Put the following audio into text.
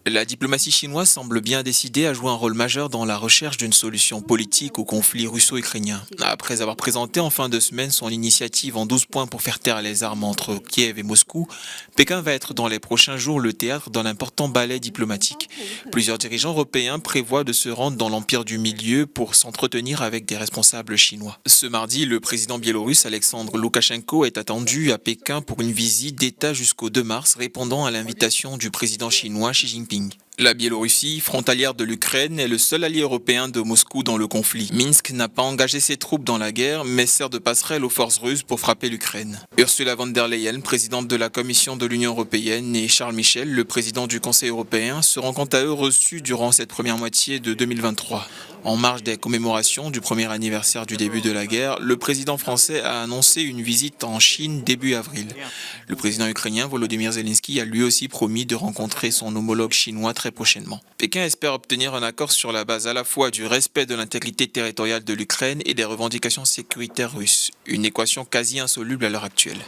La diplomatie chinoise semble bien décidée à jouer un rôle majeur dans la recherche d'une solution politique au conflit russo-ukrainien. Après avoir présenté en fin de semaine son initiative en 12 points pour faire taire les armes entre Kiev et Moscou, Pékin va être dans les prochains jours le théâtre d'un important ballet diplomatique. Plusieurs dirigeants européens prévoient de se rendre dans l'Empire du Milieu pour s'entretenir avec des responsables chinois. Ce mardi, le président biélorusse Alexandre Loukachenko est attendu à Pékin pour une visite d'État jusqu'au 2 mars, répondant à l'invitation du président chinois Xi Jinping. La Biélorussie, frontalière de l'Ukraine, est le seul allié européen de Moscou dans le conflit. Minsk n'a pas engagé ses troupes dans la guerre, mais sert de passerelle aux forces russes pour frapper l'Ukraine. Ursula von der Leyen, présidente de la Commission de l'Union européenne, et Charles Michel, le président du Conseil européen, seront quant à eux reçus durant cette première moitié de 2023. En marge des commémorations du premier anniversaire du début de la guerre, le président français a annoncé une visite en Chine début avril. Le président ukrainien Volodymyr Zelensky a lui aussi promis de rencontrer son homologue chinois très prochainement. Pékin espère obtenir un accord sur la base à la fois du respect de l'intégrité territoriale de l'Ukraine et des revendications sécuritaires russes, une équation quasi insoluble à l'heure actuelle.